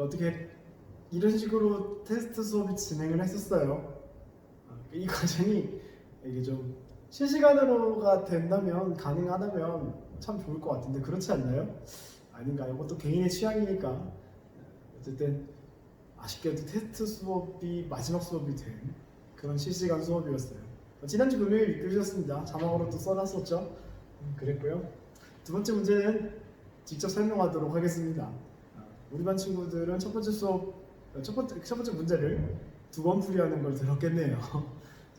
어떻게 이런 식으로 테스트 수업이 진행을 했었어요. 이 과정이 이게 좀 실시간으로가 된다면, 가능하다면 참 좋을 것 같은데 그렇지 않나요? 아닌가요? 이것도 개인의 취향이니까. 어쨌든 아쉽게도 테스트 수업이 마지막 수업이 된 그런 실시간 수업이었어요. 지난주 금요일 이끌으셨습니다. 자막으로 또 써놨었죠. 그랬고요. 두 번째 문제는 직접 설명하도록 하겠습니다. 우리 반 친구들은 첫 번째 문제를 두 번 풀이하는 걸 들었겠네요.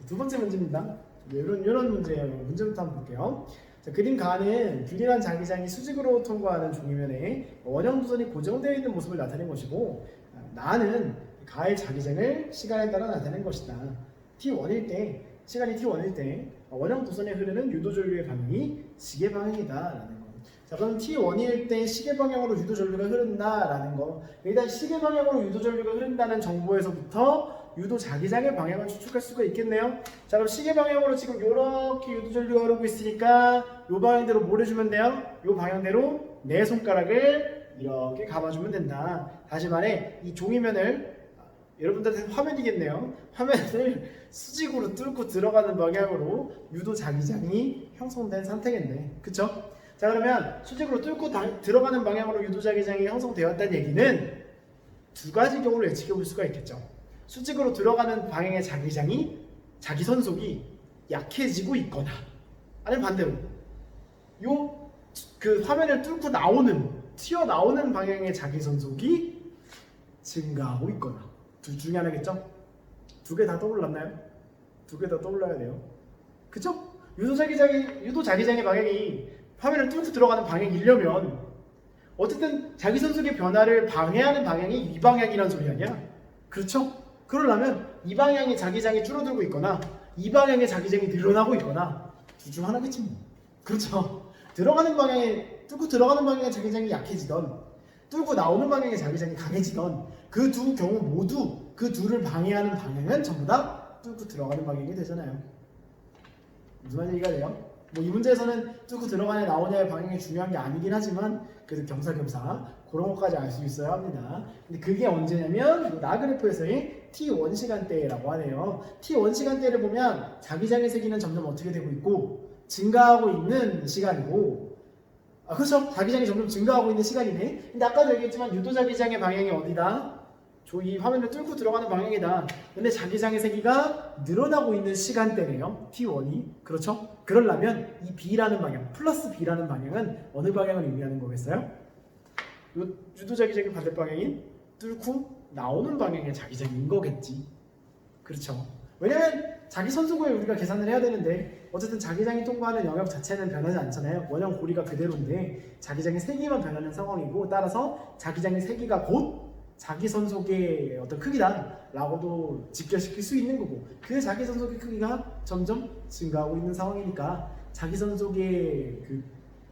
두 번째 문제입니다. 이런 문제예요. 문제부터 한번 볼게요. 자, 그림 가는 균일한 자기장이 수직으로 통과하는 종이면에 원형 도선이 고정되어 있는 모습을 나타낸 것이고, 나는 가의 자기장을 시간에 따라 나타낸 것이다. t1일 때, 시간이 t1일 때 원형 도선에 흐르는 유도전류의 방향이 시계 방향이다라는 거. 자, 그럼 t1일 때 시계 방향으로 유도전류가 흐른다라는 거. 일단 시계 방향으로 유도전류가 흐른다는 정보에서부터 유도 자기장의 방향을 추측할 수가 있겠네요. 자, 그럼 시계 방향으로 지금 이렇게 유도전류가 흐르고 있으니까 이 방향대로 뭘 해주면 돼요? 이 방향대로 내 손가락을 이렇게 감아주면 된다. 다시 말해, 이 종이면을 여러분들한테 화면이겠네요. 화면을 수직으로 뚫고 들어가는 방향으로 유도 자기장이 형성된 상태겠네. 그쵸? 자, 그러면 수직으로 뚫고 들어가는 방향으로 유도 자기장이 형성되었다는 얘기는 두 가지 경우를 예측해 볼 수가 있겠죠. 수직으로 들어가는 방향의 자기장이, 자기선속이 약해지고 있거나, 아니면 반대로 그 화면을 뚫고 튀어나오는 방향의 자기선속이 증가하고 있거나, 둘 중에 하나겠죠? 두 개 다 떠올랐나요? 두 개 다 떠올라야 돼요. 그쵸? 유도 자기장의 방향이 화면을 뚫고 들어가는 방향이려면 어쨌든 자기선속의 변화를 방해하는 방향이 이 방향이란 소리 아니야? 그렇죠? 그러려면 이 방향의 자기장이 줄어들고 있거나 이 방향의 자기장이 늘어나고 있거나 둘 중 하나겠지 뭐. 그렇죠? 뚫고 들어가는 방향의 자기장이 약해지던 뚫고 나오는 방향의 자기장이 강해지던 그 두 경우 모두 그 둘을 방해하는 방향은 전부 다 뚫고 들어가는 방향이 되잖아요. 무슨 말인지 이해가 돼요? 뭐 이 문제에서는 뚫고 들어가냐 나오냐의 방향이 중요한 게 아니긴 하지만 그래도 겸사겸사 그런 것까지 알 수 있어야 합니다. 근데 그게 언제냐면 나그래프에서의 T1 시간대라고 하네요. T1 시간대를 보면 자기장의 세기는 점점 어떻게 되고 있고 증가하고 있는 시간이고, 그렇죠? 자기장이 점점 증가하고 있는 시간이네. 근데 아까도 얘기했지만 유도자기장의 방향이 어디다? 이 화면을 뚫고 들어가는 방향이다. 근데 자기장의 세기가 늘어나고 있는 시간대네요. T1이. 그렇죠? 그러려면 이 B라는 방향, 플러스 B라는 방향은 어느 방향을 의미하는 거겠어요? 유도자기장의 반대 방향인 뚫고 나오는 방향의 자기장인 거겠지. 그렇죠? 왜냐면 자기선속을 우리가 계산을 해야 되는데 어쨌든 자기장이 통과하는 영역 자체는 변하지 않잖아요. 원형 고리가 그대로인데 자기장의 세기만 변하는 상황이고, 따라서 자기장의 세기가 곧 자기선속의 어떤 크기다라고도 직결시킬 수 있는 거고, 그 자기선속의 크기가 점점 증가하고 있는 상황이니까 자기선속의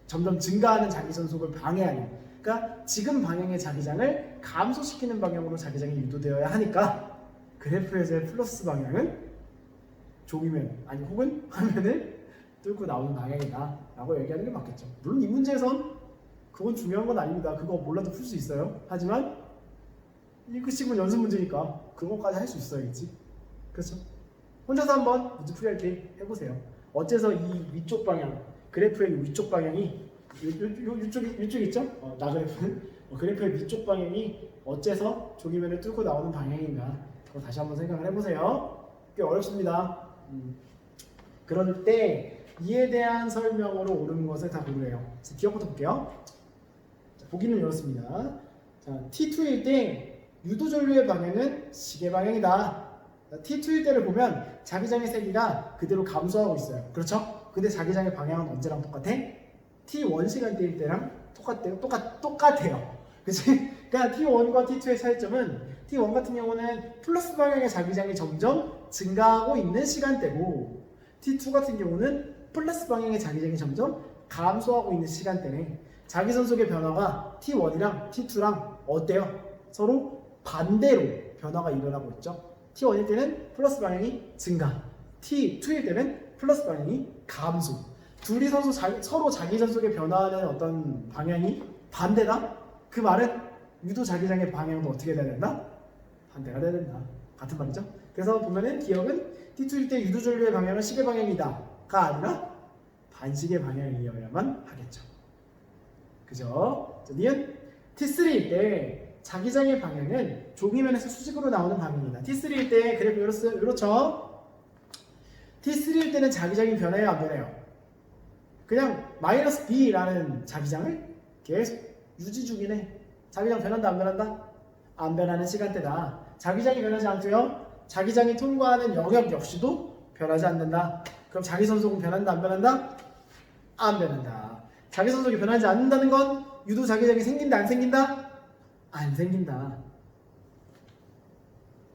점점 증가하는 자기선속을 방해하는, 그러니까 지금 방향의 자기장을 감소시키는 방향으로 자기장이 유도되어야 하니까 그래프에서의 플러스 방향은 종이면 혹은 화면을 뚫고 나오는 방향이다 라고 얘기하는 게 맞겠죠. 물론 이 문제에선 그건 중요한 건 아닙니다. 그거 몰라도 풀 수 있어요. 하지만 이거 연습 문제니까 그거까지 할 수 있어야겠지. 그렇죠? 혼자서 한번 문제풀이 할 때 해보세요. 어째서 이 위쪽 방향, 그래프의 위쪽 방향이 이쪽 있죠? 나그래프는 그래프의 위쪽 방향이 어째서 종이면을 뚫고 나오는 방향인가, 그거 다시 한번 생각을 해보세요. 꽤 어렵습니다. 그럴 때 이에 대한 설명으로 옳은 것을 다 고르래요. 기억부터 볼게요. 자, 보기는 이렇습니다. 자, T2일 때 유도전류의 방향은 시계 방향이다. 자, T2일 때를 보면 자기장의 세기가 그대로 감소하고 있어요. 그렇죠? 근데 자기장의 방향은 언제랑 똑같아? T1 시간대일 때랑 똑같대요. 똑같아요. 그치? 그러니까 T1과 T2의 차이점은 T1 같은 경우는 플러스 방향의 자기장이 점점 증가하고 있는 시간대고, T2 같은 경우는 플러스 방향의 자기장이 점점 감소하고 있는 시간대네. 자기선속의 변화가 T1이랑 T2랑 어때요? 서로 반대로 변화가 일어나고 있죠. T1일 때는 플러스 방향이 증가, T2일 때는 플러스 방향이 감소. 둘이 서로 자기선속에 변화하는 어떤 방향이 반대다? 그 말은 유도 자기장의 방향도 어떻게 돼야 된다? 반대가 돼야 된다. 같은 말이죠. 그래서 보면은 기억은 T2일 때 유도 전류의 방향은 시계 방향이다가 아니라 반시계 방향이어야만 하겠죠. 그죠? 니은 T3일 때 자기장의 방향은 종이면에서 수직으로 나오는 방향이다. T3일 때 그래프 이렇죠? T3일 때는 자기장이 변해요, 안 변해요? 그냥 마이너스 B라는 자기장을 계속 유지 중인 해. 자기장 변한다, 안 변한다? 안 변하는 시간대다. 자기장이 변하지 않고요. 자기장이 통과하는 영역 역시도 변하지 않는다. 그럼 자기선속은 변한다, 안 변한다? 안 변한다. 자기선속이 변하지 않는다는 건 유도 자기장이 생긴다, 안 생긴다? 안 생긴다.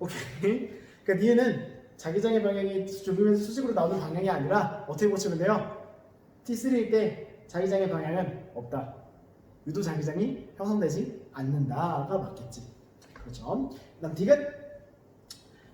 오케이. 그러니까 니은은 자기장의 방향이 좁으면서 수직으로 나오는 방향이 아니라 어떻게 고치면 돼요? T3일 때 자기장의 방향은 없다. 유도 자기장이 형성되지 않는다가 맞겠지. 그렇죠. 그다음 D는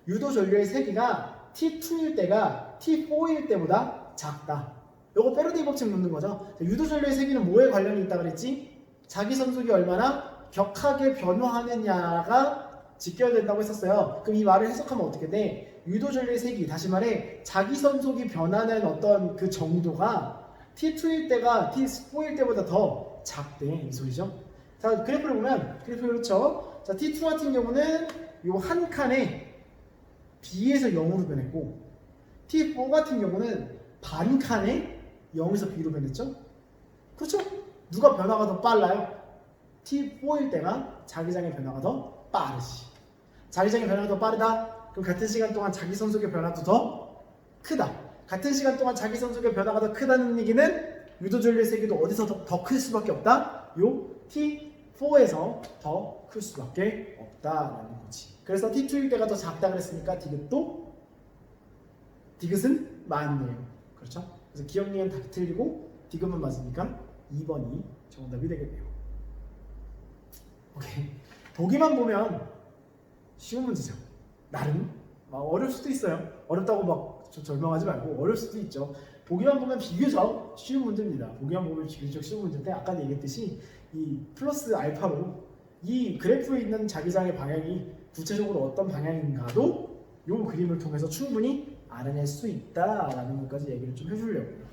유도 전류의 세기가 T2일 때가 T4일 때보다 작다. 요거 패러디 법칙 묻는 거죠. 유도 전류의 세기는 뭐에 관련이 있다 그랬지? 자기 선속이 얼마나 격하게 변화하느냐가 직결된다고 했었어요. 그럼 이 말을 해석하면 어떻게 돼? 유도 전류의 세기, 다시 말해 자기 선속이 변하는 어떤 그 정도가 T2일 때가 T4일 때보다 더 작대, 이 소리죠. 자, 그래프를 보면 그래프 그렇죠. 자, T2 같은 경우는 요 한 칸에 B에서 0으로 변했고 T4 같은 경우는 반 칸에 0에서 B로 변했죠. 그렇죠? 누가 변화가 더 빨라요? T4일 때가 자기장의 변화가 더 빠르지. 자기장의 변화가 더 빠르다? 그럼 같은 시간 동안 자기 선속의 변화도 더 크다. 같은 시간 동안 자기 선속의 변화가 더 크다는 얘기는 유도 전류의 세기도 어디서 더 클 수밖에 없다? 요 T4에서 더 클 수밖에 없다라는 거지. 그래서 T2일 때가 더 작다 그랬으니까 디귿은 맞네요. 그렇죠? 그래서 기억 니은 다 틀리고 디귿만 맞으니까 2번이 정답이 되겠네요. 오케이. 보기만 보면 쉬운 문제죠. 나름 어려울 수도 있어요. 어렵다고 막 절망하지 말고 어려울 수도 있죠. 보기만 보면 비교적 쉬운 문제입니다. 보기만 보면 비교적 쉬운 문제인데 아까 얘기했듯이 이 플러스 알파로 이 그래프에 있는 자기장의 방향이 구체적으로 어떤 방향인가도 이 그림을 통해서 충분히 알아낼 수 있다라는 것까지 얘기를 좀 해주려고요.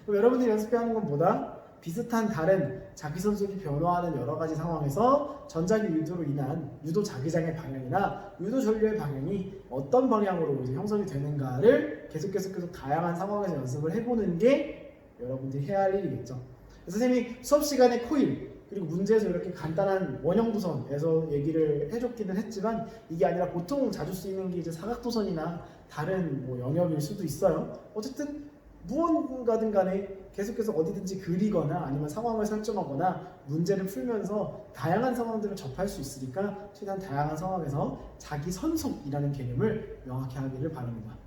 그럼 여러분들이 연습하는 건 뭐다? 비슷한 다른 자기선속이 변화하는 여러 가지 상황에서 전자기 유도로 인한 유도 자기장의 방향이나 유도 전류의 방향이 어떤 방향으로 이제 형성이 되는가를 계속 다양한 상황에서 연습을 해보는 게 여러분들이 해야 할 일이겠죠. 선생님이 수업 시간에 코일 그리고 문제에서 이렇게 간단한 원형도선에서 얘기를 해줬기는 했지만 이게 아니라 보통 자주 쓰이는 게 이제 사각도선이나 다른 뭐 영역일 수도 있어요. 어쨌든 무언가든 간에 계속해서 어디든지 그리거나 아니면 상황을 설정하거나 문제를 풀면서 다양한 상황들을 접할 수 있으니까 최대한 다양한 상황에서 자기 선속이라는 개념을 명확히 하기를 바랍니다.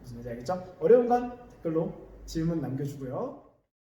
무슨 말인지 알겠죠? 어려운 건 댓글로 질문 남겨주고요.